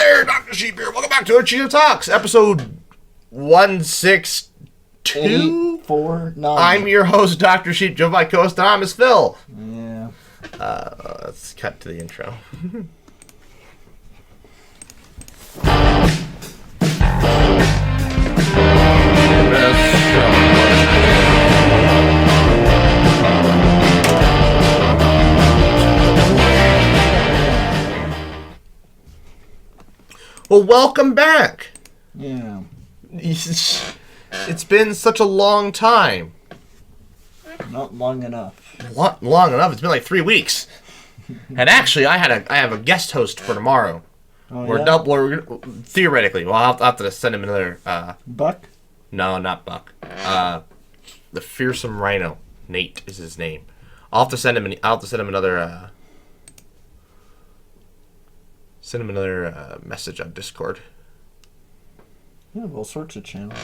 there, Dr. Sheep here. Welcome back to Cheetah Talks, episode 162. 849. I'm your host, Dr. Sheep, joined by co-host Thomas Phil. Yeah. Let's cut to the intro. Well, welcome back. Yeah. It's been such a long time. Not long enough. Long enough. It's been like 3 weeks. And actually, I have a guest host for tomorrow. Oh, We're theoretically. Well, I'll have to send him another. Buck? No, not Buck. The fearsome rhino. Nate is his name. I'll have to send him another. Send him another message on Discord. Yeah, all sorts of channels.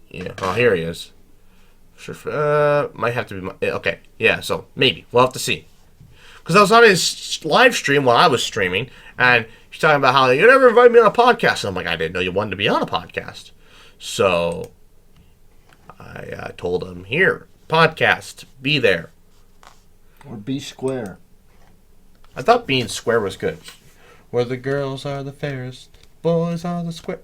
Yeah. Oh, here he is. Sure. Might have to be. Okay. Yeah. So maybe we'll have to see. Because I was on his live stream while I was streaming, and he's talking about how you never invited me on a podcast. And I'm like, I didn't know you wanted to be on a podcast. So I told him, here, podcast, be there. Or be square. I thought being square was good. Where the girls are the fairest, boys are the square.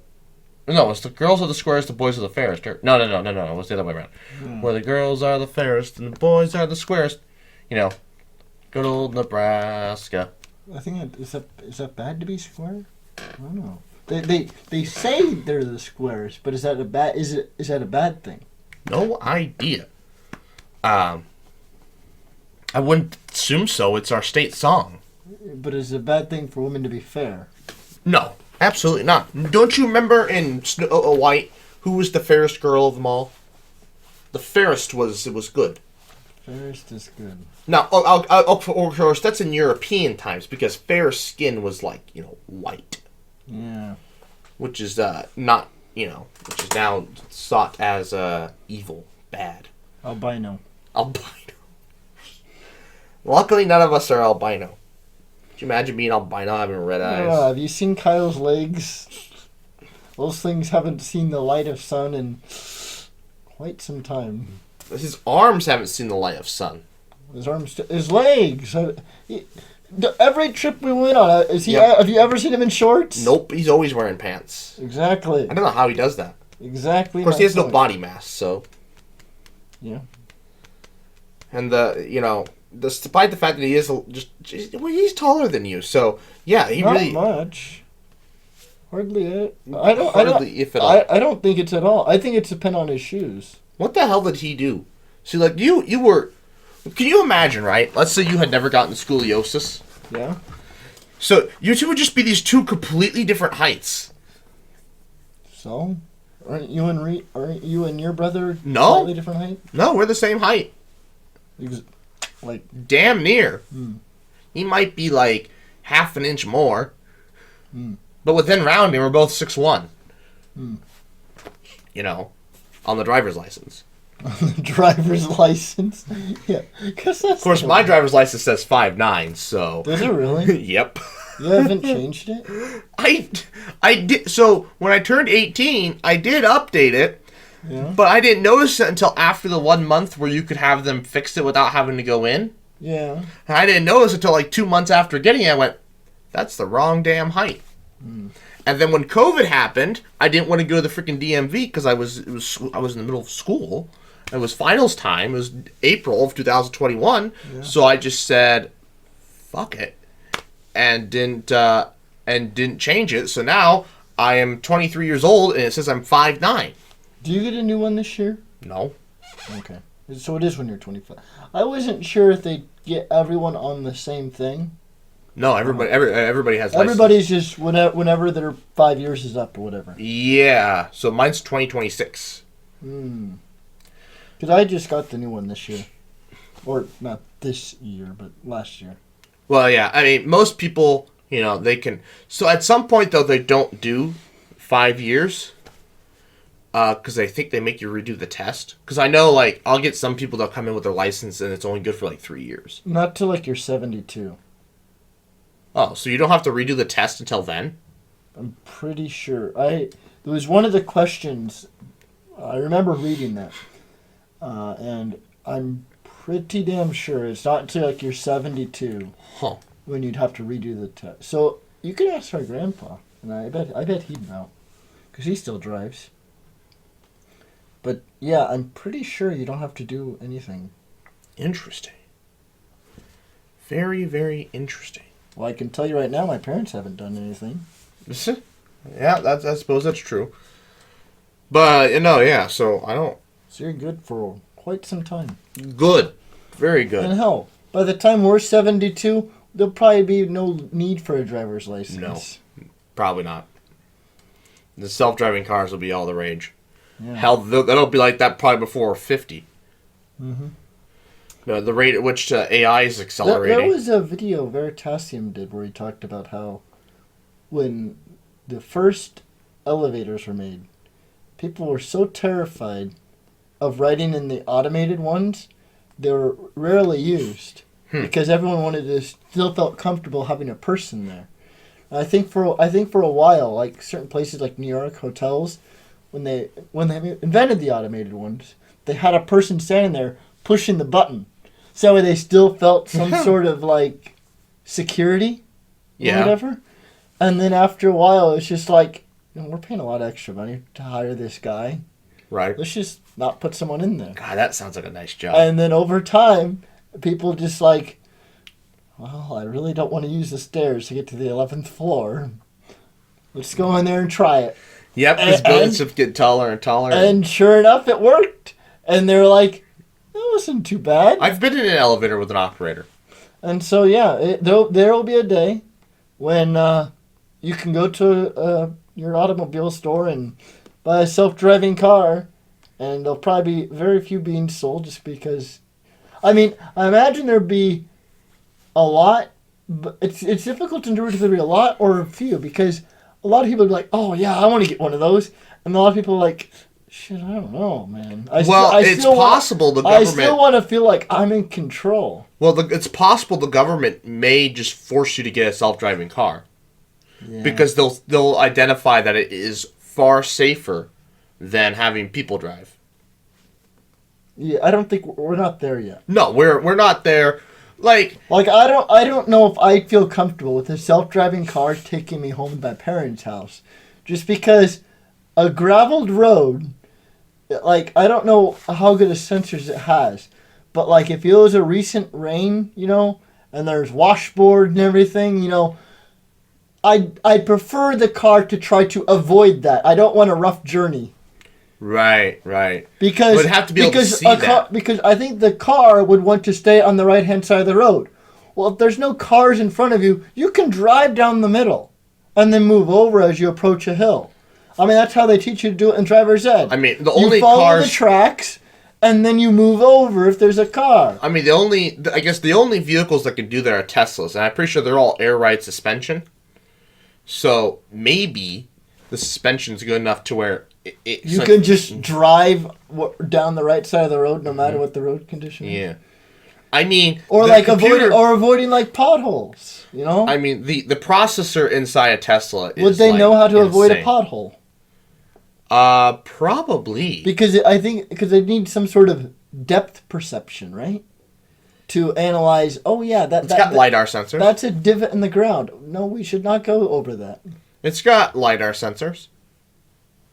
No, it's the girls are the squarest, the boys are the fairest. No. It was the other way around. Where the girls are the fairest and the boys are the squarest. You know, good old Nebraska. I think is that bad to be square? I don't know. They say they're the squarest, but is that a bad thing? No idea. I wouldn't assume so. It's our state song. But is it a bad thing for women to be fair? No, absolutely not. Don't you remember in Snow White who was the fairest girl of them all? The fairest was good. Fairest is good. Now, of course, that's in European times because fair skin was like white. Yeah. Which is not which is now sought as evil, bad. Albino. Luckily, none of us are albino. Could you imagine being albino having red eyes? Have you seen Kyle's legs? Those things haven't seen the light of sun in quite some time. His arms haven't seen the light of sun. His legs. Every trip we went on, have you ever seen him in shorts? Nope, he's always wearing pants. Exactly. I don't know how he does that. Exactly. Of course, he has no body mass, so. Yeah. And despite the fact that he is he's taller than you, so yeah, he not really much. Hardly it. if at all. I don't think it's at all. I think it's depend on his shoes. What the hell did he do? See, like you were. Can you imagine, right? Let's say you had never gotten scoliosis. Yeah. So you two would just be these two completely different heights. So, aren't you and your brother slightly different height? No, we're the same height. Like damn near. He might be like half an inch more. But within rounding, we're both 6'1". On the driver's license. Driver's license? Yeah. Of course, my driver's license says 5'9", so... Does it really? Yep. You haven't changed it? I did. So, when I turned 18, I did update it. Yeah. But I didn't notice it until after the 1 month where you could have them fix it without having to go in. Yeah. And I didn't notice until like 2 months after getting it. I went, that's the wrong damn height. And then when COVID happened, I didn't want to go to the freaking DMV because I was in the middle of school. It was finals time. It was April of 2021. Yeah. So I just said, fuck it. And didn't change it. So now I am 23 years old and it says I'm 5'9". Do you get a new one this year? No. Okay. So it is when you're 25. I wasn't sure if they get everyone on the same thing. No, everybody has license. Everybody's just whenever their 5 years is up or whatever. Yeah. So mine's 2026. Because I just got the new one this year. Or not this year, but last year. Well, yeah. I mean, most people, they can... So at some point, though, they don't do 5 years. Because I think they make you redo the test. Because I know, I'll get some people that'll come in with their license and it's only good for, 3 years. Not till, you're 72. Oh, so you don't have to redo the test until then? I'm pretty sure. There was one of the questions. I remember reading that, and I'm pretty damn sure it's not until like you're 72 when you'd have to redo the test. So you could ask our grandpa, and I bet he'd know, because he still drives. But yeah, I'm pretty sure you don't have to do anything. Interesting. Very, very interesting. Well, I can tell you right now, my parents haven't done anything. Yeah, I suppose that's true. But, yeah, so I don't... So you're good for quite some time. Good. Very good. And hell, by the time we're 72, there'll probably be no need for a driver's license. No, probably not. The self-driving cars will be all the rage. Yeah. Hell, that'll be like that probably before 50. Mm-hmm. The rate at which AI is accelerating. There was a video Veritasium did where he talked about how when the first elevators were made, people were so terrified of riding in the automated ones, they were rarely used because everyone still felt comfortable having a person there. And I think for a while, like certain places like New York hotels, when they invented the automated ones, they had a person standing there pushing the button. So that way they still felt some sort of like security or whatever. And then after a while, it's just like, we're paying a lot of extra money to hire this guy. Right. Let's just not put someone in there. God, that sounds like a nice job. And then over time, people just like, well, I really don't want to use the stairs to get to the 11th floor. Let's go in there and try it. Yep, because buildings just get taller and taller. And sure enough, it worked. And they were like, that wasn't too bad. I've been in an elevator with an operator. And so, yeah, there will be a day when you can go to your automobile store and buy a self-driving car, and there'll probably be very few being sold just because... I mean, I imagine there'd be a lot, but it's difficult to know if there'd be a lot or a few, because a lot of people are like, oh, yeah, I want to get one of those. And a lot of people are like... Shit, I don't know, man. It's possible the government... I still want to feel like I'm in control. Well, it's possible the government may just force you to get a self-driving car. Yeah. Because they'll identify that it is far safer than having people drive. Yeah, I don't think... We're not there yet. No, we're not there. Like I don't know if I feel comfortable with a self-driving car taking me home to my parents' house. Just because a graveled road... Like, I don't know how good of sensors it has, but, like, if it was a recent rain, and there's washboard and everything, I'd prefer the car to try to avoid that. I don't want a rough journey. Right. Because would have to be able to see that. Because I think the car would want to stay on the right-hand side of the road. Well, if there's no cars in front of you, you can drive down the middle and then move over as you approach a hill. I mean, that's how they teach you to do it in driver's ed. I mean, you follow the tracks, and then you move over if there's a car. I mean, the only vehicles that can do that are Teslas, and I'm pretty sure they're all air-ride suspension. So maybe the suspension's good enough to where you can just drive down the right side of the road no matter what the road condition is. Yeah. I mean, avoiding like potholes, I mean, the processor inside a Tesla is would they know how to insane. Avoid a pothole? Probably. Because they need some sort of depth perception, right? To analyze, it's got LiDAR sensors. That's a divot in the ground. No, we should not go over that. It's got LiDAR sensors.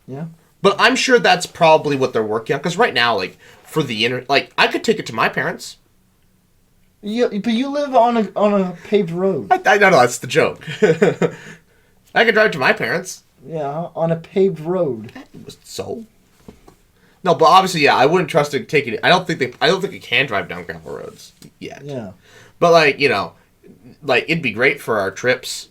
Yeah. But I'm sure that's probably what they're working on. Because right now, like, for the I could take it to my parents. But you live on a paved road. I know, that's the joke. I could drive to my parents. Yeah, on a paved road. So? No, but obviously, yeah, I wouldn't trust it taking it. I don't think it can drive down gravel roads yet. Yeah. But it'd be great for our trips.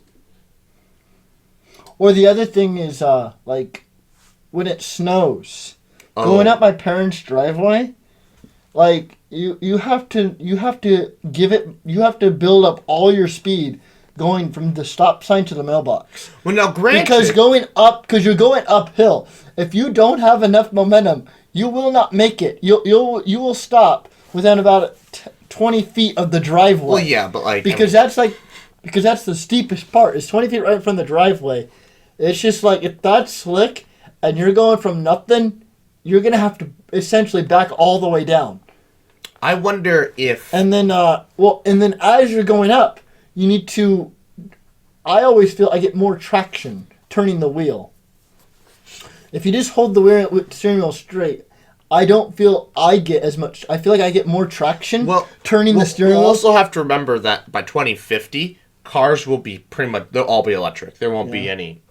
Or the other thing is when it snows, going up my parents' driveway, like you have to build up all your speed going from the stop sign to the mailbox. Well, now granted, because you're going uphill. If you don't have enough momentum, you will not make it. You will stop within about 20 feet of the driveway. Well, yeah, but because that's the steepest part. It's 20 feet right from the driveway, It's just like, if that's slick and you're going from nothing, you're going to have to essentially back all the way down. I wonder if... And then, and then as you're going up, you need to... I always feel I get more traction turning the wheel. If you just hold the steering wheel straight, I don't feel I get as much... I feel like I get more traction turning the steering wheel. We'll also have to remember that by 2050, cars will be pretty much... They'll all be electric. There won't be any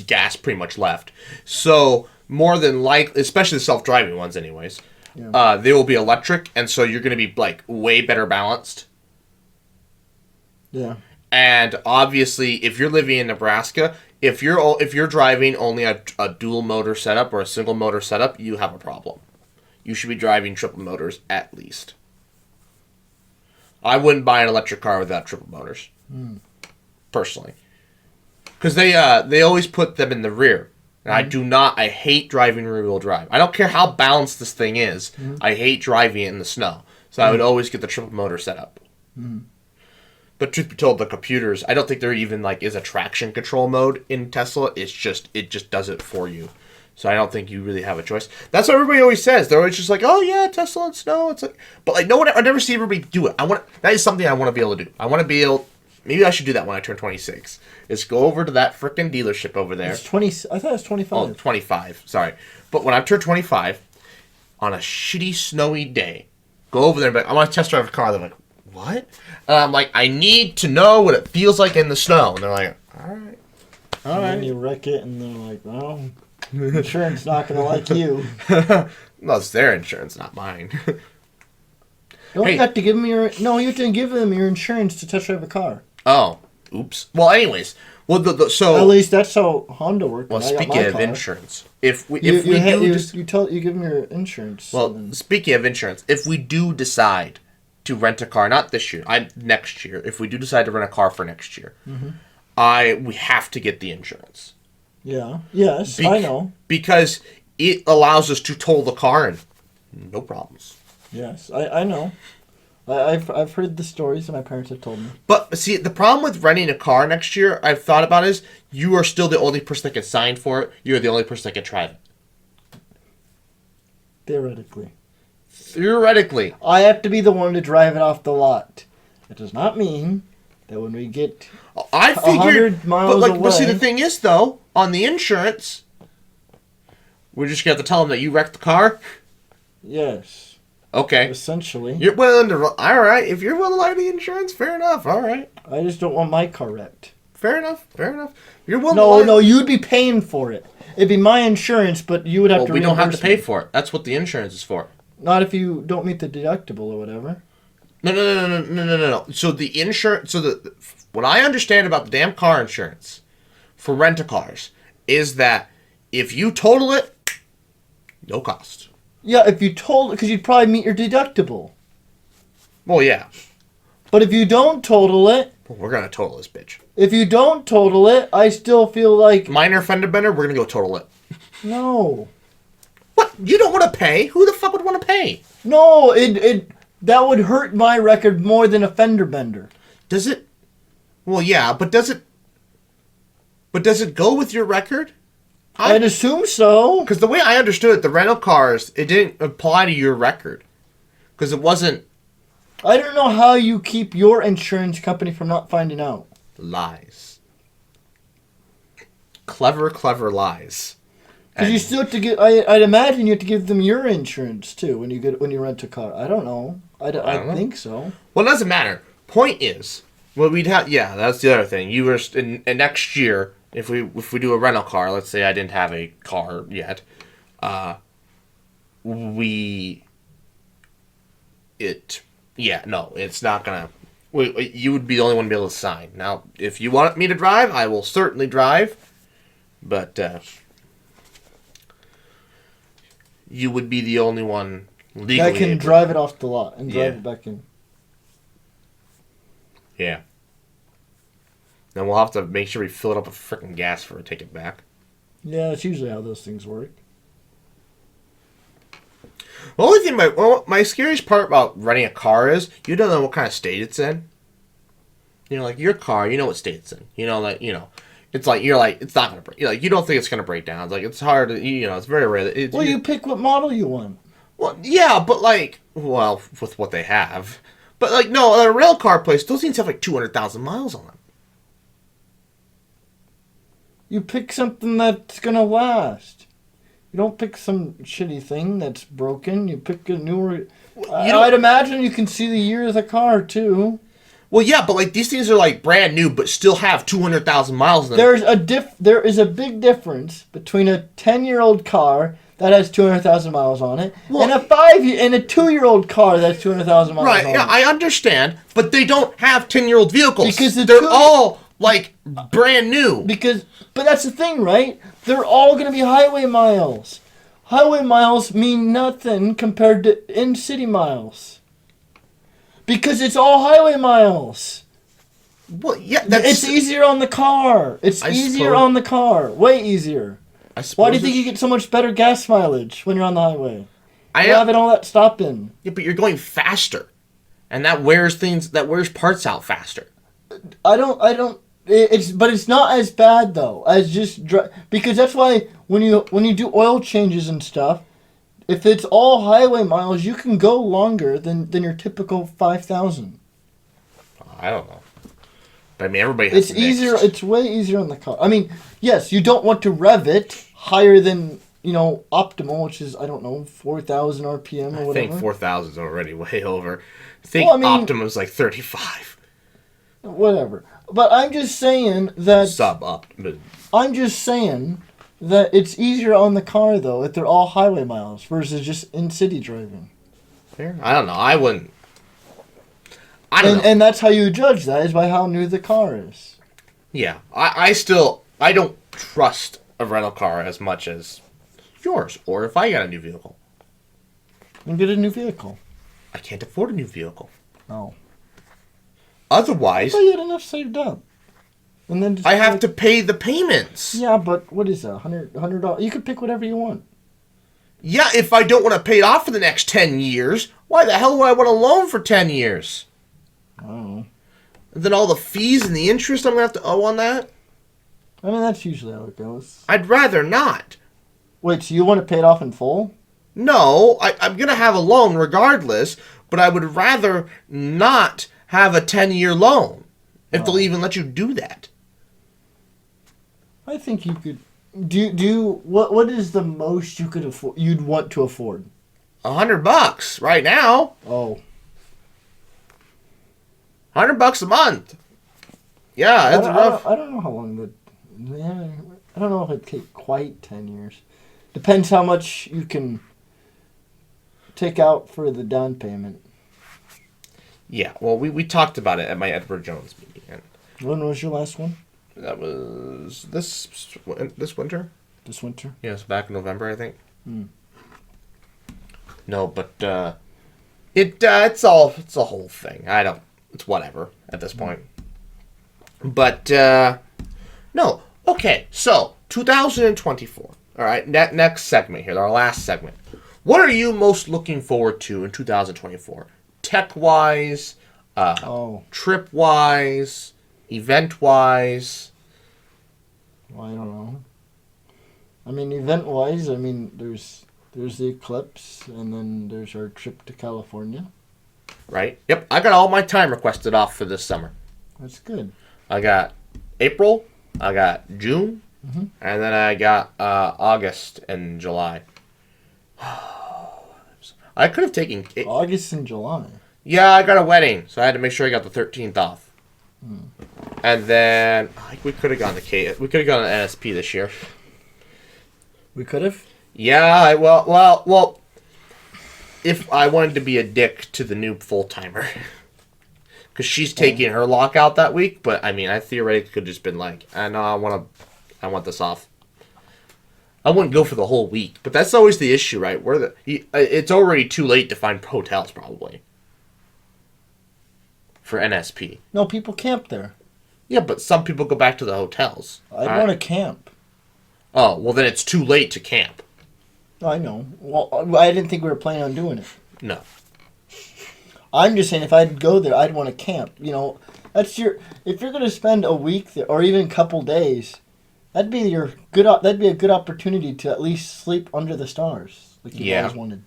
gas pretty much left. So, more than likely... Especially the self-driving ones anyways. Yeah. They will be electric, and so you're going to be, like, way better balanced. Yeah. And obviously, if you're living in Nebraska, if you're driving only a dual motor setup or a single motor setup, you have a problem. You should be driving triple motors at least. I wouldn't buy an electric car without triple motors, personally, because they always put them in the rear. And I hate driving rear-wheel drive. I don't care how balanced this thing is. I hate driving it in the snow. So I would always get the triple motor setup. But truth be told, the computers, I don't think there even is a traction control mode in Tesla. It just does it for you. So I don't think you really have a choice. That's what everybody always says. They're always just like, oh yeah, Tesla and snow. It's like, but no one, I never see everybody do it. That is something I want to be able to do. I want to be able. Maybe I should do that when I turn 26. Is go over to that frickin' dealership over there. It's 20. I thought it was 25. Oh, 25. Sorry. But when I turn 25, on a shitty snowy day, go over there and be like, I want to test drive a car. They're like, what? And I'm like, I need to know what it feels like in the snow. And they're like, all right. And then you wreck it, and they're like, well, insurance not going to like you. No, it's their insurance, not mine. You have to give them you have to give them your insurance to test drive a car. Oh, oops. Well, anyways, so at least that's how Honda works. Well, speaking of insurance, you give them your insurance. Well, speaking of insurance, if we do decide to rent a car, not this year, next year, if we do decide to rent a car for next year, we have to get the insurance. Yeah. Yes, I know. Because it allows us to tow the car and no problems. Yes, I know. I've heard the stories that my parents have told me. But see, the problem with renting a car next year, I've thought about is you are still the only person that can sign for it. You're the only person that can drive it. Theoretically. I have to be the one to drive it off the lot. It does not mean that when we get 100 miles away... But see, the thing is, though, on the insurance, we're just going to have to tell them that you wrecked the car? Yes. Okay. Essentially. You're willing to... All right. If you're willing to lie to the insurance, fair enough. All right. I just don't want my car wrecked. Fair enough. You're willing to lie... No, you'd be paying for it. It'd be my insurance, but you would have to... we don't have to pay for it. That's what the insurance is for. Not if you don't meet the deductible or whatever. No. So the insurance... what I understand about the damn car insurance for rent-a-cars is that if you total it, no cost. Yeah, if you total... Because you'd probably meet your deductible. Well, yeah. But if you don't total it... Well, we're going to total this bitch. If you don't total it, I still feel like... Minor fender bender, we're going to go total it. No. What? You don't want to pay? Who the fuck would want to pay? No, that would hurt my record more than a fender bender. Does it? Well, yeah, but does it go with your record? I'd assume so. Because the way I understood it, the rental cars, it didn't apply to your record. Because it wasn't... I don't know how you keep your insurance company from not finding out. Lies. Clever lies. Because you still have to get... I'd imagine you have to give them your insurance, too, when you rent a car. I don't know. I think so. Well, it doesn't matter. Point is, what we'd have... Yeah, that's the other thing. You were... in next year... If we do a rental car, let's say I didn't have a car yet, it's not gonna. You would be the only one to be able to sign. Now, if you want me to drive, I will certainly drive, but you would be the only one legally. I can drive it off the lot and drive it back in. Yeah. Then we'll have to make sure we fill it up with freaking gas for it to take it back. Yeah, that's usually how those things work. The only thing, my scariest part about renting a car is you don't know what kind of state it's in. You know, like your car, you know what state it's in. You know, It's like it's not gonna break. You don't think it's gonna break down. It's like it's hard. It's very rare. Well, you pick what model you want. Well, yeah, but with what they have, but no, a rail car place, those things have 200,000 miles on them. You pick something that's gonna last. You don't pick some shitty thing that's broken. You pick a newer. I'd imagine you can see the year of the car too. Well, yeah, but these things are brand new, but still have 200,000 miles on them. There is a big difference between a 10-year-old car that has 200,000 miles on it and a 2-year-old car that's 200,000 miles on it. Right, yeah, I understand, but they don't have 10-year-old vehicles. Because they're all brand new. But that's the thing, right? They're all going to be highway miles. Highway miles mean nothing compared to in-city miles. Because it's all highway miles. Well, yeah, it's easier on the car. It's easier on the car. Way easier. Why do you think you get so much better gas mileage when you're on the highway? You're having all that stopping. Yeah, but you're going faster. And that wears parts out faster. But it's not as bad though as because that's why when you do oil changes and stuff, if it's all highway miles, you can go longer than your typical 5,000. I don't know, but everybody has. It's easier. It's way easier on the car. Yes, you don't want to rev it higher than optimal, which is 4,000 RPM or whatever. I think 4,000 is already way over. I think optimum is 35. Whatever. But I'm just saying that... Sub-optimum. I'm just saying that it's easier on the car, though, if they're all highway miles versus just in-city driving. Fair? I don't know. I wouldn't... I don't know. And that's how you judge that, is by how new the car is. Yeah. I don't trust a rental car as much as yours, or if I got a new vehicle. Then get a new vehicle. I can't afford a new vehicle. Oh. Otherwise... Well, you had enough saved up. And then I have to pay the payments. Yeah, but what is that? $100? You could pick whatever you want. Yeah, if I don't want to pay it off for the next 10 years, why the hell would I want a loan for 10 years? I don't know. And then all the fees and the interest I'm going to have to owe on that? That's usually how it goes. I'd rather not. Wait, so you want to pay it off in full? No, I'm going to have a loan regardless, but I would rather not have a 10-year loan, if they'll even let you do that. I think you could. What is the most you could afford? You'd want to afford? $100 right now. Oh. $100 a month. Yeah, it's rough. I don't know how long I don't know if it'd take quite 10 years. Depends how much you can take out for the down payment. Yeah, well, we talked about it at my Edward Jones meeting. When was your last one? That was this winter. This winter? Yes, back in November, I think. No, but it's a whole thing. It's whatever at this point. But no, okay. So 2024. All right, next segment here, our last segment. What are you most looking forward to in 2024? Tech-wise, trip-wise, event-wise. Well, I don't know. Event-wise, there's the eclipse, and then there's our trip to California. Right. Yep. I got all my time requested off for this summer. That's good. I got April, I got June, and then I got August and July. I could have taken... August and July? Yeah, I got a wedding, so I had to make sure I got the 13th off. And then we could have gone to we could have gone to NSP this year. We could have? Yeah, well, if I wanted to be a dick to the new full-timer. Because she's taking her lockout that week, but I theoretically could have just been like, no, I want this off. I wouldn't go for the whole week, but that's always the issue, right? It's already too late to find hotels, probably. For NSP. No, people camp there. Yeah, but some people go back to the hotels. I'd want to camp. Oh, well then it's too late to camp. I know. Well, I didn't think we were planning on doing it. No. I'm just saying if I'd go there, I'd want to camp. If you're gonna spend a week there, or even a couple days, that'd be a good opportunity to at least sleep under the stars, like you always wanted.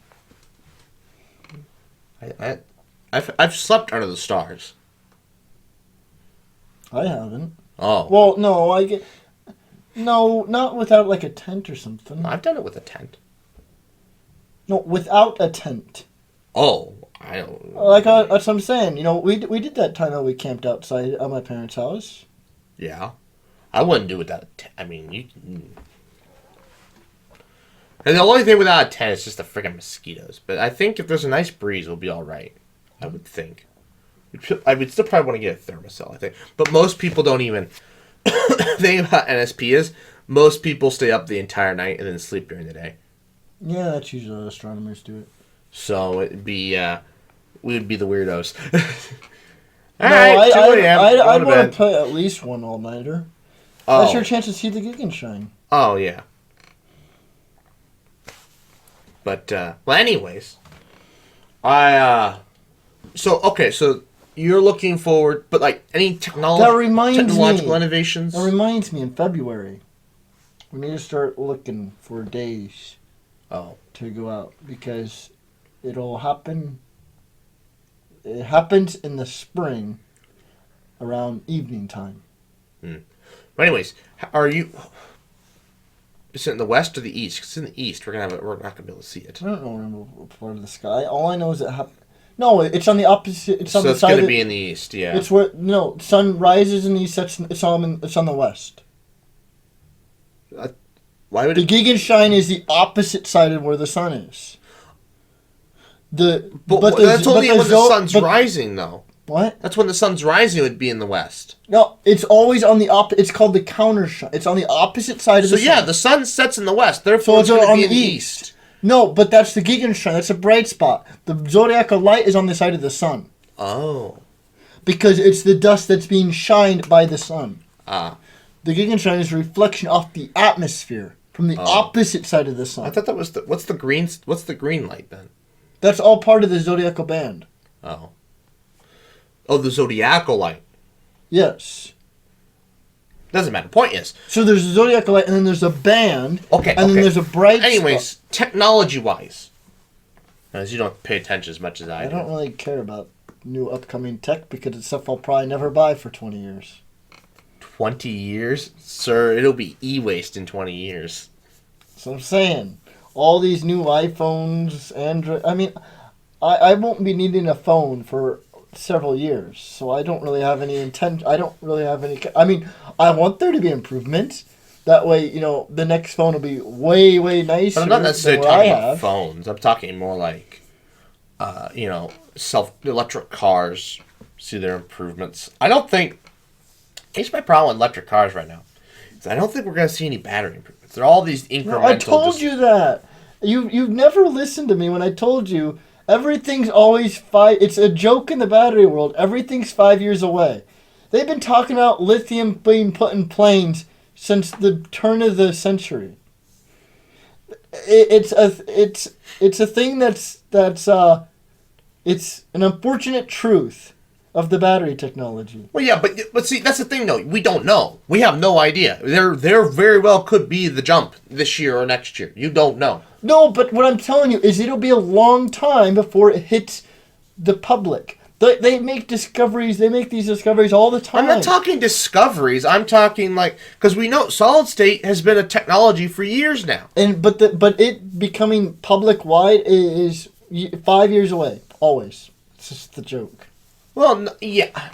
I've slept under the stars. I haven't. Oh. Well, no, not without like a tent or something. I've done it with a tent. No, without a tent. Oh, I don't. That's what I'm saying. We did that time that we camped outside at my parents' house. Yeah, I wouldn't do it without a tent. I mean, you. And the only thing without a tent is just the freaking mosquitoes. But I think if there's a nice breeze, it'll be all right. I would think. I would still probably want to get a thermocell, I think. But most people don't even. The thing about NSP is most people stay up the entire night and then sleep during the day. Yeah, that's usually how astronomers do it. So it'd be, we would be the weirdos. I'd want to play at least one all-nighter. Oh. That's your chance to see the Gegenschein. Oh, yeah. But, well, anyways. So you're looking forward, but, like, any technological innovations? That reminds me, in February, we need to start looking for days to go out, because it'll happen. It happens in the spring around evening time. But anyways, are you... Is it in the west or the east? 'Cause it's in the east. We're not gonna be able to see it. I don't know what part of the sky. All I know is it happens. No, it's on the opposite. It's on so the it's side. Going to be in the east, yeah. It's where sun rises in the east. It's on the west. Why would the Gegenschein is the opposite side of where the sun is. But that's only when the sun's rising, though. What? That's when the sun's rising. It would be in the west. No, it's always on the opposite. It's called the counter shine. It's on the opposite side of the sun. So yeah, the sun sets in the west. Therefore, it's going to be in the east. No, but that's the Gegenschein. That's a bright spot. The zodiacal light is on the side of the sun. Oh. Because it's the dust that's being shined by the sun. Ah. The Gegenschein is a reflection off the atmosphere from the opposite side of the sun. I thought that was what's the green light then? That's all part of the zodiacal band. Oh. Oh, the zodiacal light. Yes. Doesn't matter. Point is. So there's a zodiacal light, and then there's a band. Okay. And then there's a bright spot. Technology-wise, as you don't pay attention as much as I do. I don't really care about new upcoming tech because it's stuff I'll probably never buy for 20 years. 20 years? Sir, it'll be e-waste in 20 years. So I'm saying. All these new iPhones, Android... I mean, I won't be needing a phone for several years, so I don't really have any intent. I don't really have any... I mean, I want there to be improvements. That way, the next phone will be way, way nicer. But I'm not necessarily talking about phones. I'm talking more like, electric cars. See their improvements. I don't think... Here's my problem with electric cars right now. I don't think we're going to see any battery improvements. They're all these incremental... No, I told you that. You've never listened to me when I told you everything's always it's a joke in the battery world. Everything's 5 years away. They've been talking about lithium being put in planes since the turn of the century. It's a thing that's it's an unfortunate truth of the battery technology. Well, yeah, but see, that's the thing, though. We don't know. We have no idea. There very well could be the jump this year or next year. You don't know. No, but what I'm telling you is it'll be a long time before it hits the public. They make discoveries. They make these discoveries all the time. I'm not talking discoveries. I'm talking because we know solid state has been a technology for years now. But it becoming public wide is 5 years away. Always. It's just the joke. Well, yeah.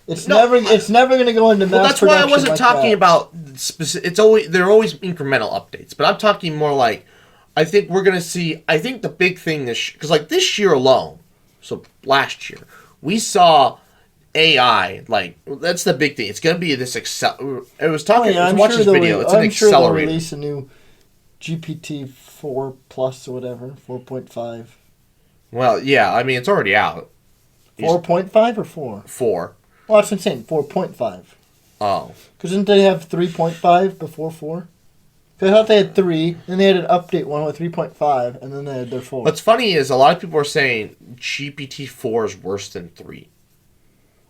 It's never going to go into mass production. That's why I wasn't talking about specific. They're always incremental updates, but I'm talking more like I think we're going to see. I think the big thing because this year alone, so last year we saw AI. That's the big thing. It's going to be this I was talking. I was watching this video. It's an accelerator. Sure they'll release a new GPT 4 Plus or whatever, 4.5. Well, yeah. I mean, it's already out. 4.5 or 4? 4. Well, that's what I'm saying. 4.5. Oh. Because didn't they have 3.5 before 4? Because I thought they had 3, then they had an update one with 3.5, and then they had their 4. What's funny is a lot of people are saying GPT-4 is worse than 3.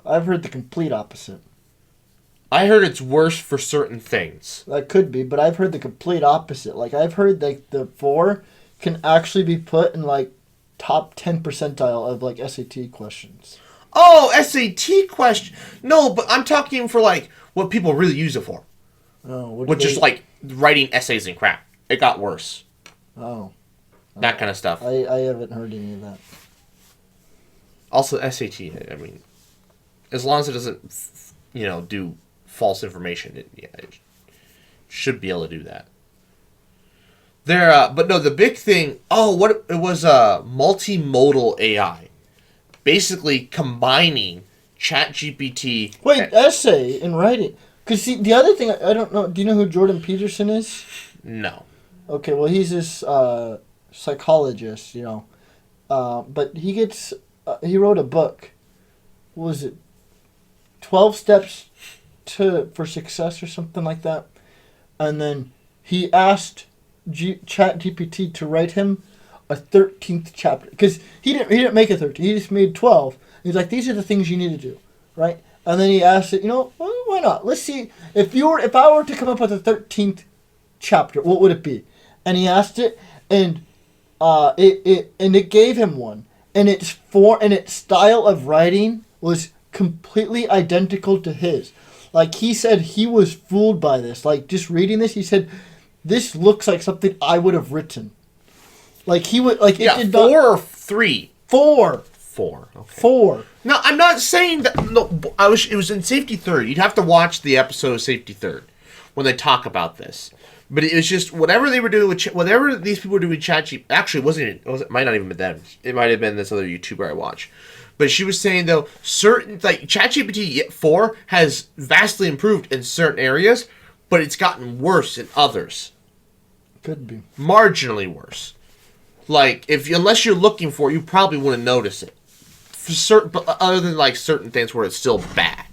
I've heard the complete opposite. I heard it's worse for certain things. That could be, but I've heard the complete opposite. Like, I've heard like the 4 can actually be put in like top 10 percentile of like SAT questions. Oh, SAT question. No, but I'm talking for like what people really use it for. Oh, which is like writing essays and crap. It got worse. Oh. That kind of stuff. I haven't heard any of that. Also, SAT, I mean, as long as it doesn't, do false information, it should be able to do that. But no, the big thing, it was multimodal AI. Basically combining ChatGPT. Wait, essay and writing. Because see, the other thing, I don't know, do you know who Jordan Peterson is? No. Okay, well, he's this psychologist, but he wrote a book. What was it? 12 Steps for Success or something like that. And then he asked ChatGPT to write him a 13th chapter. Because he didn't make a 13. He just made 12. He's like, these are the things you need to do, right? And then he asked it, well, why not? Let's see. If I were to come up with a 13th chapter, what would it be? And he asked it, and it gave him one. And its style of writing was completely identical to his. Like, he said he was fooled by this. Like, just reading this, he said, this looks like something I would have written. Like, he would, like, yeah, it did 4 or 3? 4. 4. Okay. 4. No, I'm not saying that. No, it was in Safety Third. You'd have to watch the episode of Safety Third when they talk about this. But it was just whatever they were doing with whatever these people were doing with ChatGPT. Actually, it might not even been them. It might have been this other YouTuber I watch. But she was saying though, certain like ChatGPT 4 has vastly improved in certain areas, but it's gotten worse in others. Could be marginally worse. Like unless you're looking for it, you probably wouldn't notice it. For certain, but other than like certain things where it's still bad.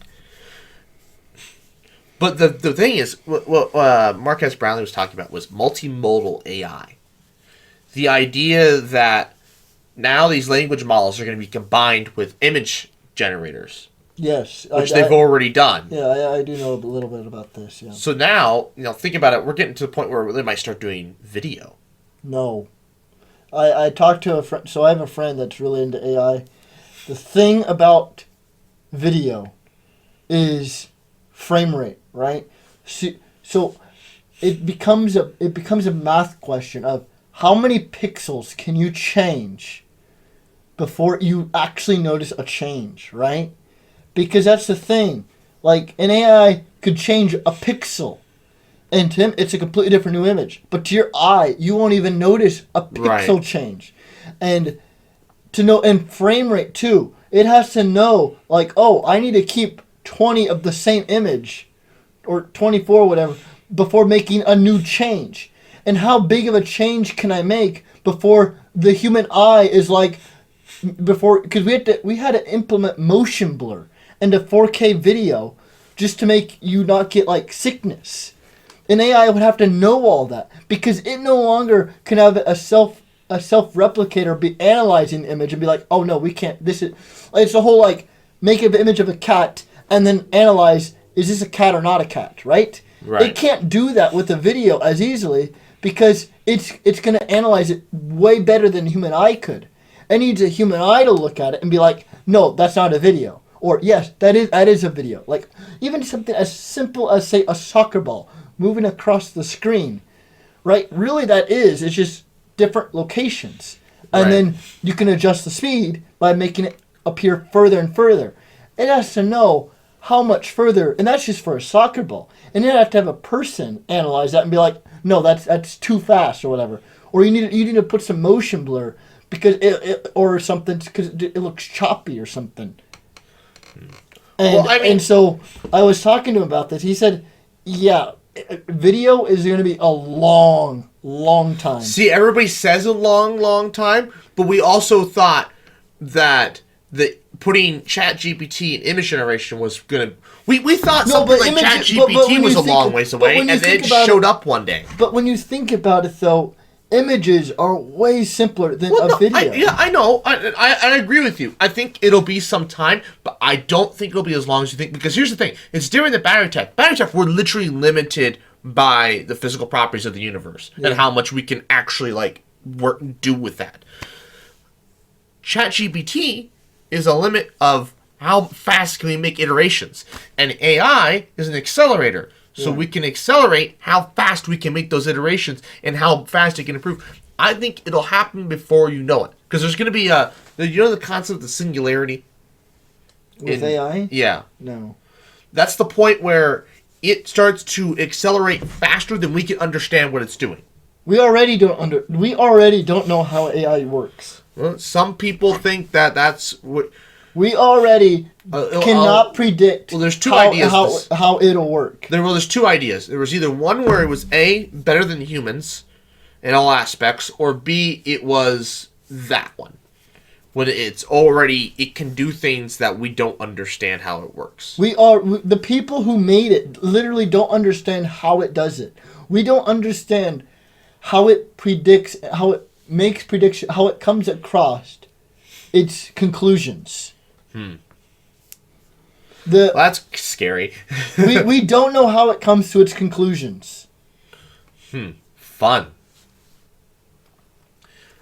But the thing is, what Marques Brownlee was talking about was multimodal AI. The idea that now these language models are going to be combined with image generators. Yes. Which they've already done. Yeah, I do know a little bit about this, yeah. So now, think about it, we're getting to the point where they might start doing video. No. I talked to a friend, so I have a friend that's really into AI. The thing about video is frame rate, right? So it becomes a math question of how many pixels can you change before you actually notice a change, right? Because that's the thing. Like, an AI could change a pixel, and to him, it's a completely different new image. But to your eye, you won't even notice a pixel change. And and frame rate too. It has to know, like, I need to keep 20 of the same image, or 24, whatever, before making a new change. And how big of a change can I make before the human eye is like, because we had to implement motion blur into 4K video just to make you not get like sickness. An AI would have to know all that because it no longer can have a self-replicator be analyzing the image and be like, oh no, we can't. It's a whole like make an image of a cat and then analyze, is this a cat or not a cat, right? Right. It can't do that with a video as easily because it's going to analyze it way better than the human eye could. It needs a human eye to look at it and be like, no, that's not a video. Or, yes, that is a video. Like, even something as simple as, say, a soccer ball moving across the screen, right? Really, it's just different locations. And then you can adjust the speed by making it appear further and further. It has to know how much further, and that's just for a soccer ball. And then you have to have a person analyze that and be like, no, that's too fast or whatever. Or you need to put some motion blur because or something because it looks choppy or something. And, and so I was talking to him about this. He said, yeah, video is going to be a long, long time. See, everybody says a long, long time, but we also thought that putting ChatGPT in image generation was going to... We thought something like ChatGPT was a long ways away, and then it showed up one day. But when you think about it, though, images are way simpler than Well, a no, video. I know. I agree with you. I think it'll be some time, but I don't think it'll be as long as you think. Because here's the thing: it's during the battery tech. Battery tech, we're literally limited by the physical properties of the universe and how much we can actually do with that. ChatGPT is a limit of how fast can we make iterations, and AI is an accelerator. So we can accelerate how fast we can make those iterations and how fast it can improve. I think it'll happen before you know it. Because there's going to be the concept of the singularity? With AI? Yeah. No. That's the point where it starts to accelerate faster than we can understand what it's doing. We already don't know how AI works. Well, some people think that's what... We already cannot predict there's two ideas. How it'll work. There's two ideas. There was either one where it was A, better than humans in all aspects, or B, it was that one. When it can do things that we don't understand how it works. The people who made it literally don't understand how it does it. We don't understand how it predicts, how it makes prediction, how it comes across its conclusions. Well, that's scary. we don't know how it comes to its conclusions. Fun.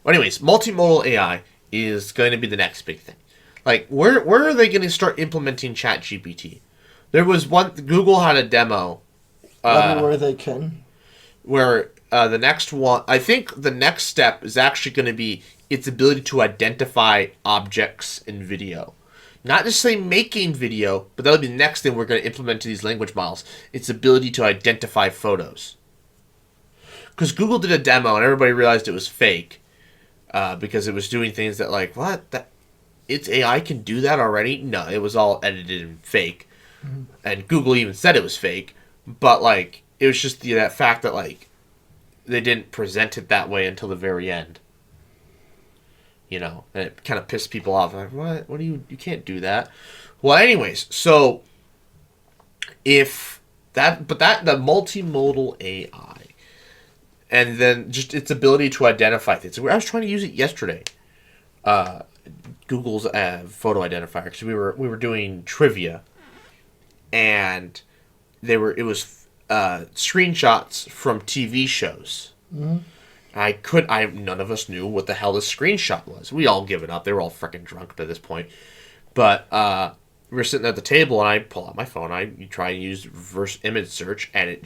Well, anyways, multimodal AI is going to be the next big thing. Like, where are they going to start implementing ChatGPT? There was one... Google had a demo. Everywhere they can. Where the next one... I think the next step is actually going to be its ability to identify objects in video. Not necessarily making video, but that'll be the next thing we're going to implement to these language models. Its ability to identify photos. Because Google did a demo and everybody realized it was fake. Because it was doing things that what? Its AI can do that already? No, it was all edited and fake. Mm-hmm. And Google even said it was fake. But, it was just that fact that, they didn't present it that way until the very end. And it kind of pissed people off. Like, what? What do you can't do that. Well, anyways, so the multimodal AI, and then just its ability to identify things. I was trying to use it yesterday. Google's photo identifier, because we were doing trivia, and it was screenshots from TV shows. Mm-hmm. None of us knew what the hell this screenshot was. We all given up. They were all freaking drunk by this point. But we were sitting at the table, and I pull out my phone. You try and use reverse image search, and it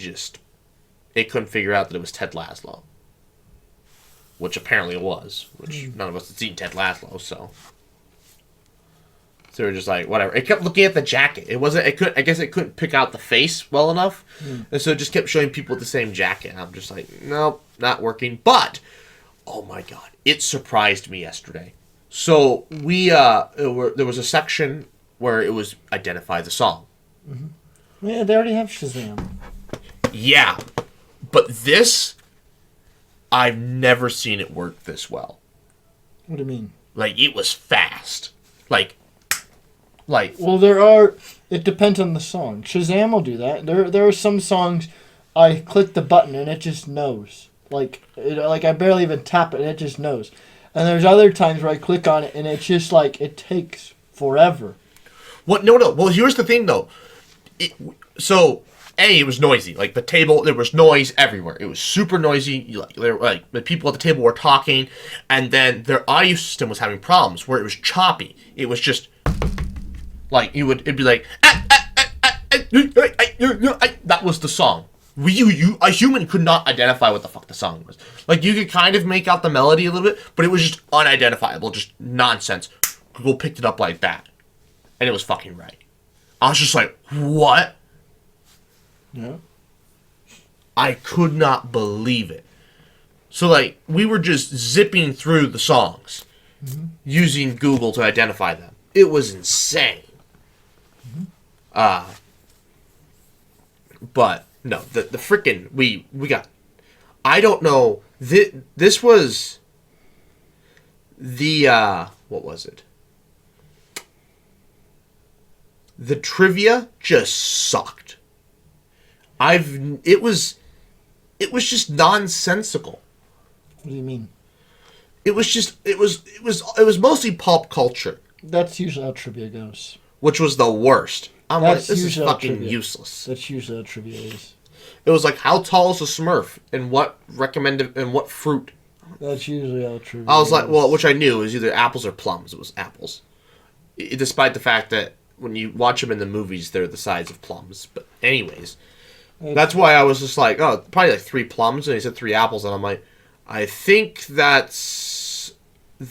couldn't figure out that it was Ted Laszlo. Which apparently it was. Which none of us had seen Ted Laszlo, so. So we were just like, whatever. It kept looking at the jacket. I guess it couldn't pick out the face well enough. And so it just kept showing people with the same jacket. And I'm just like, nope, not working. But, oh my god, it surprised me yesterday. So there was a section where it was identify the song. Mm-hmm. Yeah, they already have Shazam. Yeah. But this, I've never seen it work this well. What do you mean? It was fast. Well, it depends on the song. Shazam will do that. There are some songs I click the button and it just knows. I barely even tap it and it just knows. And there's other times where I click on it and it's just it takes forever. What? No. Well, here's the thing though. It was noisy. The table, there was noise everywhere. It was super noisy. The people at the table were talking, and then their audio system was having problems where it was choppy. It was just it'd be like that was the song. A human could not identify what the fuck the song was. You could kind of make out the melody a little bit, but it was just unidentifiable, just nonsense. Google picked it up like that, and it was fucking right. I was just like, what? Yeah. I could not believe it. So, we were just zipping through the songs using Google to identify them. It was insane. But, no, the frickin' we got... I don't know... This was... what was it? The trivia just sucked. It was just nonsensical. What do you mean? It was mostly pulp culture, That's usually how trivia goes. which was the worst. I'm like, That's this is usually how fucking trivia- useless. That's usually how trivia is. It was like, how tall is a Smurf, and what fruit? That's usually how trivia I was like, is. well, which I knew was either apples or plums. It was apples, despite the fact that when you watch them in the movies, they're the size of plums. But anyways, that's why I was just like, oh, probably like 3 plums, and he said 3 apples, and I'm like, I think that's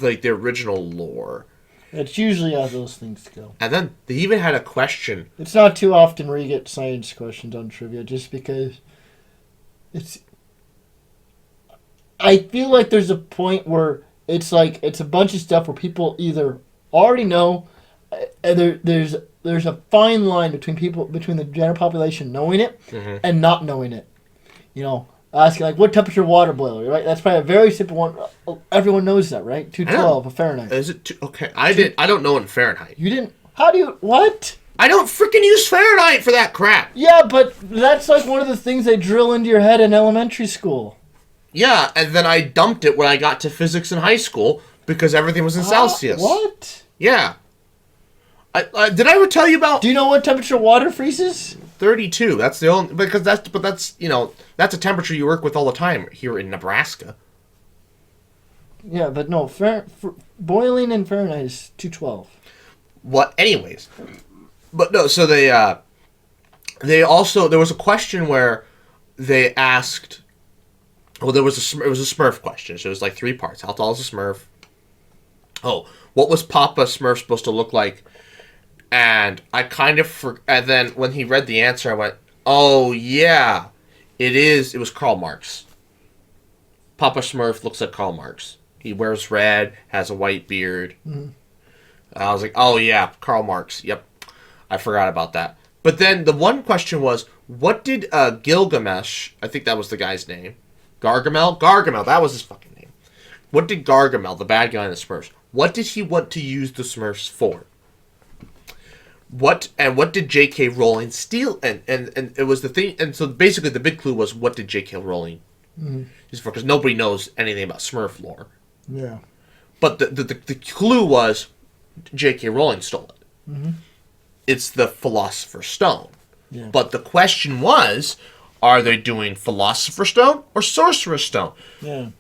like the original lore. That's usually how those things go. And then they even had a question. It's not too often where you get science questions on trivia, just because it's. I feel like there's a point where it's like it's a bunch of stuff where people either already know, and there's a fine line between the general population knowing it and not knowing it. You know, asking like what temperature water boiler, right? That's probably a very simple one. Everyone knows that, right? 212 of Fahrenheit. Is it okay? I don't know in Fahrenheit. You didn't? How do you what? I don't freaking use Fahrenheit for that crap. Yeah, but that's like one of the things they drill into your head in elementary school. Yeah, and then I dumped it when I got to physics in high school because everything was in Celsius. What? Yeah. Did I ever tell you about Do you know what temperature water freezes? 32? That's the only that's you know that's a temperature you work with all the time here in Nebraska. Yeah, but no, boiling in Fahrenheit is 212. What? Anyways, but no. So they also there was a question where they asked. Well, it was a Smurf question. So it was like 3 parts. How tall is a Smurf? Oh, what was Papa Smurf supposed to look like? And I kind of and then when he read the answer, I went, "Oh yeah, it was Karl Marx. Papa Smurf looks like Karl Marx. He wears red, has a white beard." Mm-hmm. I was like, "Oh yeah, Karl Marx. Yep, I forgot about that." But then the one question was, what did Gilgamesh? I think that was the guy's name. Gargamel, that was his fucking name. What did Gargamel, the bad guy in the Smurfs, what did he want to use the Smurfs for? What did J.K. Rowling steal? And it was the thing. And so basically, the big clue was what did J.K. Rowling use for? Because nobody knows anything about Smurf lore. Yeah. But the clue was J.K. Rowling stole it. Mm-hmm. It's the Philosopher's Stone. Yeah. But the question was, are they doing Philosopher's Stone or Sorcerer's Stone? Yeah.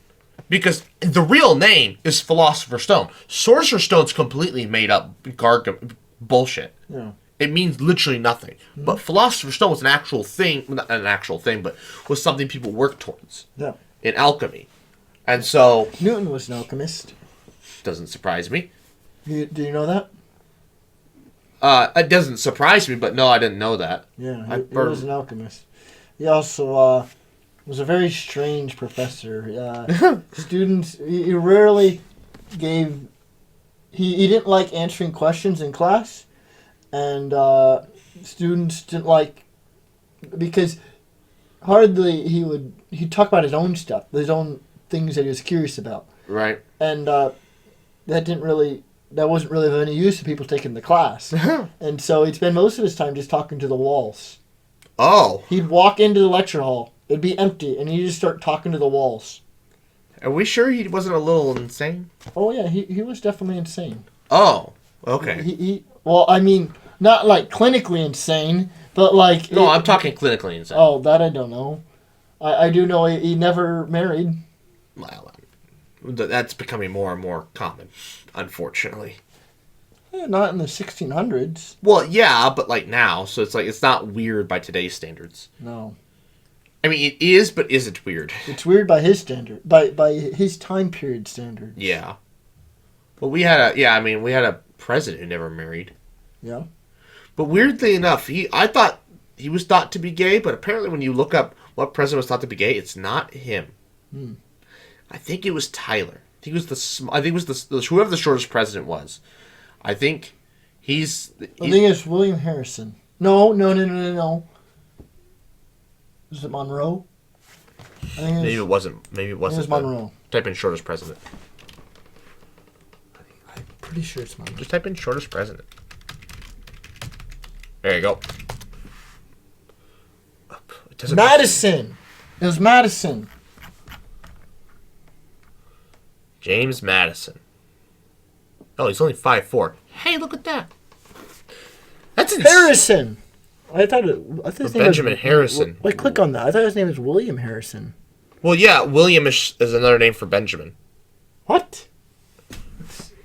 Because the real name is Philosopher's Stone. Sorcerer's Stone's completely made up bullshit. Yeah. It means literally nothing. Mm-hmm. But Philosopher's Stone was an actual thing, not an actual thing, but was something people worked towards. Yeah. In alchemy. And so Newton was an alchemist. Doesn't surprise me. Do you know that? It doesn't surprise me, but no, I didn't know that. Yeah, he was an alchemist. He also was a very strange professor. Students, he rarely gave... He didn't like answering questions in class, and students didn't like... Because hardly he'd talk about his own stuff, his own things that he was curious about. Right. And that wasn't really of any use to people taking the class. And so he'd spend most of his time just talking to the walls. Oh. He'd walk into the lecture hall. It'd be empty, and he'd just start talking to the walls. Are we sure he wasn't a little insane? Oh, yeah, he was definitely insane. Oh, okay. Well, I mean, not like clinically insane, but like... No, I'm talking clinically insane. Oh, that I don't know. I do know he never married. Well, that's becoming more and more common, unfortunately. Not in the 1600s. Well, yeah, but like now, so it's not weird by today's standards. No. I mean, it is, but is it weird? It's weird by his standard, by his time period standards. Yeah. But we had a president who never married. Yeah. But weirdly enough, I thought he was thought to be gay, but apparently when you look up what president was thought to be gay, it's not him. Hmm. I think it was Tyler. I think it was whoever the shortest president was. I think I think it's William Harrison. No. Was it Monroe? Maybe it wasn't. It was Monroe. Type in shortest president. I'm pretty sure it's Monroe. Just type in shortest president. There you go. Madison. It was Madison. James Madison. Oh, he's only 5'4". Hey, look at that. That's Harrison. I thought his name Benjamin was, Harrison. Like, click on that. I thought his name was William Harrison. Well, yeah, William is another name for Benjamin. What?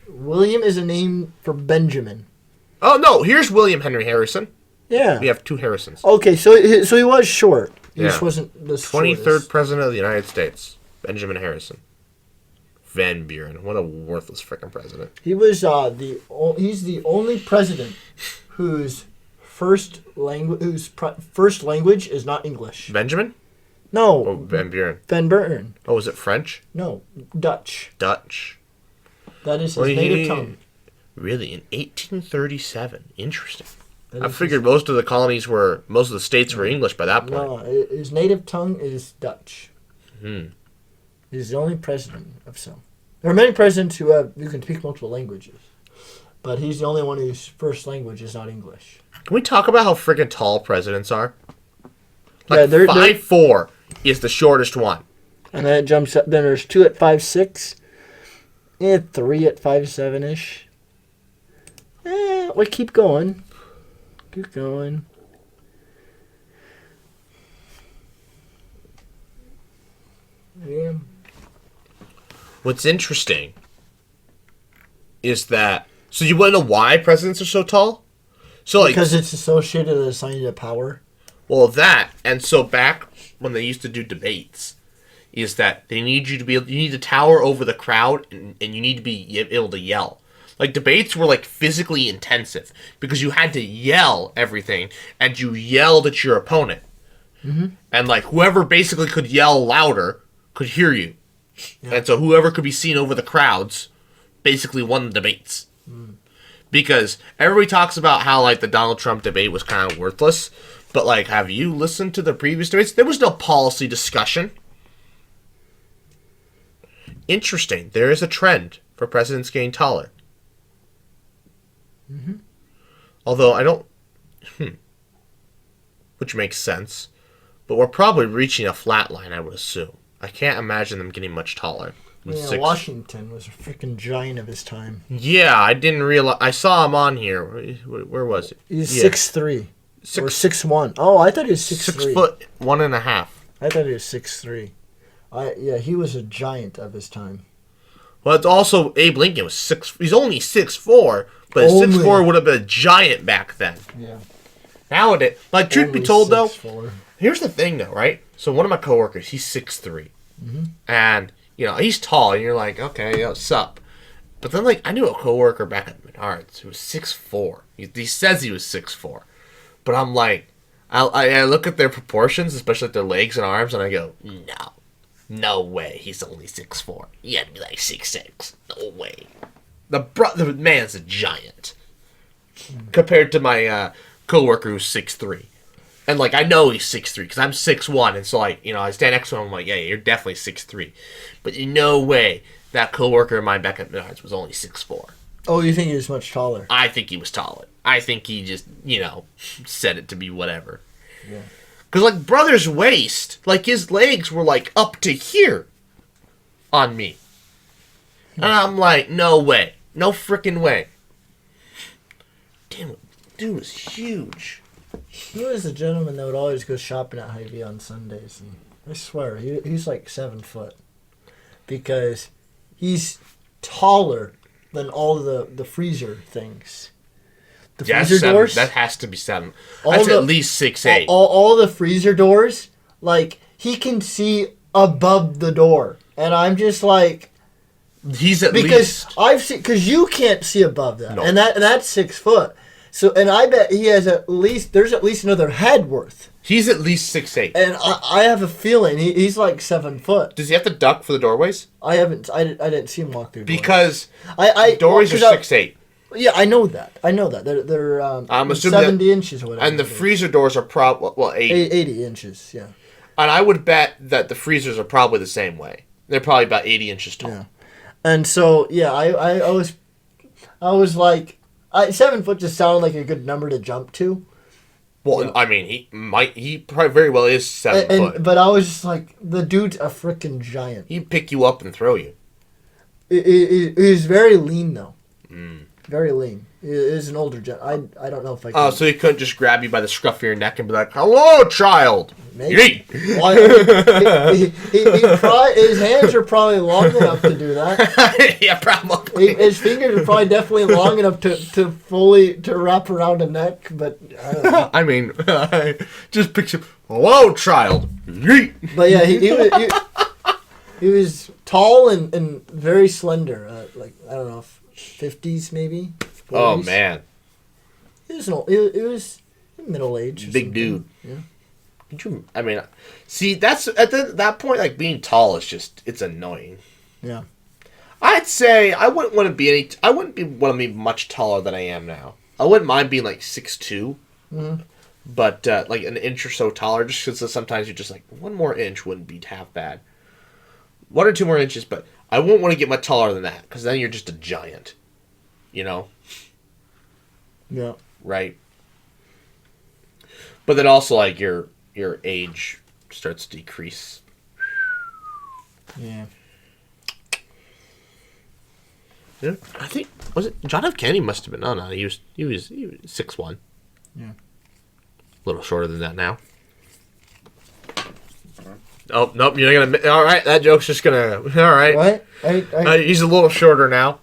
William is a name for Benjamin. Oh, no, here's William Henry Harrison. Yeah. We have two Harrisons. Okay, so he was short. He just Yeah. wasn't the 23rd shortest. President of the United States. Benjamin Harrison. Van Buren. What a worthless freaking president. He was he's the only president whose first language is not English. Benjamin? No. Oh, Van Buren. Van Buren. Oh, is it French? No, Dutch. Dutch. That is his native tongue. Really? In 1837. Interesting. That I is figured most of the states were English by that point. No, his native tongue is Dutch. Hmm. He's the only president of some. There are many presidents who can speak multiple languages, but he's the only one whose first language is not English. Can we talk about how freaking tall presidents are? Like, Yeah, they're 5'4" is the shortest one. And then it jumps up. Then there's 2 at 5'6", 3 at 5'7" ish. We keep going. Keep going. Yeah. What's interesting is that... So you want to know why presidents are so tall? So like, Because it's associated with assigned to power. well, that, and so back when they used to do debates, is that they need you need to tower over the crowd, and you need to be able to yell. Like, debates were, like, physically intensive, because you had to yell everything, and you yelled at your opponent. Mm-hmm. And, like, whoever basically could yell louder could hear you. Yeah. And so whoever could be seen over the crowds basically won the debates. Mm. Because everybody talks about how, like, the Donald Trump debate was kind of worthless, but, like, have you listened to the previous debates? There was no policy discussion. Interesting. There is a trend for presidents getting taller. Mm-hmm. Although I don't... Which makes sense. But we're probably reaching a flat line, I would assume. I can't imagine them getting much taller. Yeah, Washington was a freaking giant of his time. Yeah, I didn't realize... I saw him on here. Where was it? He's 6'3". Or 6'1". Oh, I thought he was 6'3". 6'1.5". I thought he was 6'3". Yeah, he was a giant of his time. Well, it's also Abe Lincoln was 6. He's only 6'4", but 6'4" would have been a giant back then. Yeah. Nowadays, like, truth be told, 6'4". though, here's the thing, though, right? So one of my coworkers, he's 6'3", and you know he's tall, and you're like, okay, yo, sup? But then, like, I knew a coworker back at Menards who was 6'4". He says he was 6'4", but I'm like, I look at their proportions, especially like their legs and arms, and I go, no way, he's only 6'4". He had to be like 6'6". No way. The man's a giant compared to my coworker who's 6'3". And, like, I know he's 6'3", because I'm 6'1", and so, like, you know, I stand next to him, I'm like, yeah, you're definitely 6'3". But no way that coworker of mine back at Menards was only 6'4". Oh, you think he was much taller? I think he was taller. I think he just, you know, said it to be whatever. Yeah. Because, like, brother's waist, like, his legs were, like, up to here on me. And I'm like, no way. No freaking way. Damn, dude was huge. He was a gentleman that would always go shopping at Hy-Vee on Sundays. And I swear, he's like 7 foot. Because he's taller than all the freezer things. The freezer doors? That has to be 7. That's at least 6'8". All the freezer doors, like, he can see above the door. And I'm just like... He's at least... Because I've seen... Because you can't see above that. No. And that's 6 foot. So, and I bet he has there's at least another head worth. He's at least 6'8". And I have a feeling he's like 7 foot. Does he have to duck for the doorways? I didn't see him walk through doors. Because the doorways are 6'8". Yeah, I know that. They're I'm assuming 70 inches or whatever. And the freezer doors are 80. 80 inches, yeah. And I would bet that the freezers are probably the same way. They're probably about 80 inches tall. Yeah. And so, yeah, I was like... 7 foot just sounded like a good number to jump to. Well, yeah. I mean, he probably very well is 7 foot. But I was just like, the dude's a freaking giant. He'd pick you up and throw you. He's very lean though. Very lean. He is an older I don't know if I can. Oh, so he couldn't just grab you by the scruff of your neck and be like, "Hello, child." Maybe. Yeet. Well, his hands are probably long enough to do that. Yeah, probably. His fingers are probably definitely long enough to wrap around a neck, but I don't know. I mean, just picture, "Hello, child." Yeet. But yeah, he was tall and very slender. Like, I don't know, 50s maybe. 40s. Oh man, It was middle age. Big dude. Yeah. I mean, see, that's at that point, like being tall is just, it's annoying. Yeah. I'd say I wouldn't want to be much taller than I am now. I wouldn't mind being like 6'2", but like an inch or so taller, just because sometimes you're just like, one more inch wouldn't be half bad. 1 or 2 more inches, but I wouldn't want to get much taller than that, because then you're just a giant. You know? Yeah. Right. But then also, like, your age starts to decrease. Yeah. Yeah, I think, was it John F. Kennedy must have been, no, he was 6'1". Yeah. A little shorter than that now. Oh, nope, you're not gonna, alright, that joke's just gonna, alright. What? He's a little shorter now.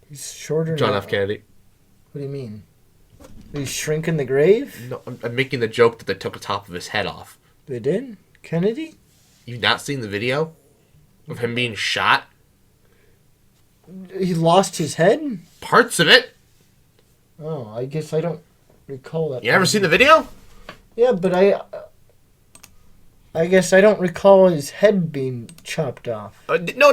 He's shorter John now. F. Kennedy. What do you mean? He's shrinking the grave? No, I'm making the joke that they took the top of his head off. They did? Kennedy? You've not seen the video of him being shot? He lost his head? Parts of it. Oh, I guess I don't recall that. You never seen the video? Yeah, but I guess I don't recall his head being chopped off. No.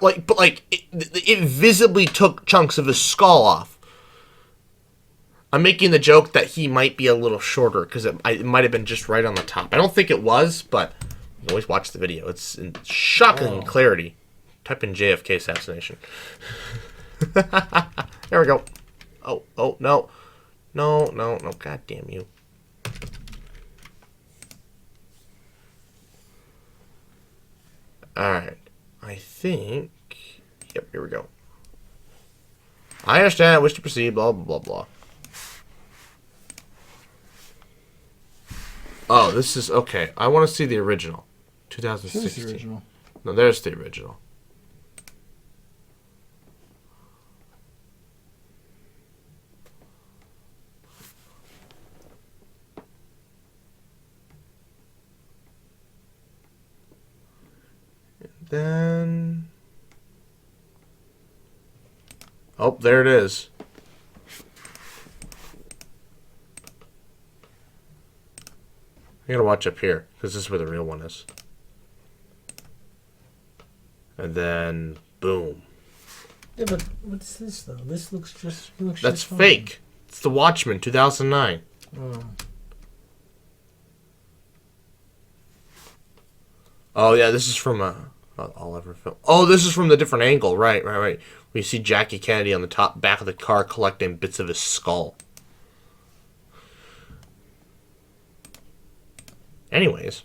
Like, it visibly took chunks of his skull off. I'm making the joke that he might be a little shorter, because it might have been just right on the top. I don't think it was, but you always watch the video. It's in shocking clarity. Type in JFK assassination. There we go. Oh, no. No, God damn you. Alright. I think... Yep, here we go. I understand, I wish to proceed, blah, blah, blah, blah. Oh, this is... Okay, I want to see the original. 2016. Here's the original. No, there's the original. Then... Oh, there it is. I gotta watch up here, because this is where the real one is. And then, boom. Yeah, but what's this, though? This looks just... That's fake. It's The Watchmen, 2009. Oh. Oh, yeah, this is from Oliver film. Oh, this is from the different angle. Right. Where you see Jackie Kennedy on the back of the car collecting bits of his skull. Anyways.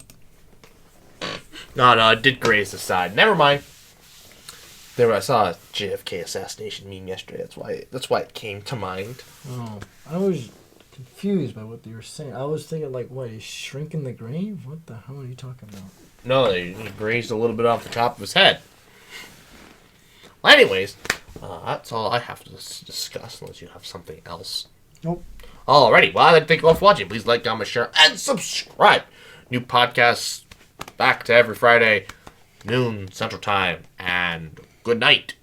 No, it did graze the side. Never mind. I saw a JFK assassination meme yesterday. That's why it came to mind. Oh. I was confused by what they were saying. I was thinking, like, what, he's shrinking the grave? What the hell are you talking about? No, he grazed a little bit off the top of his head. Well, anyways, that's all I have to discuss, unless you have something else. Nope. Alrighty, well, I'd like to thank you all for watching. Please like, comment, share, and subscribe. New podcasts back to every Friday, noon Central Time, and good night.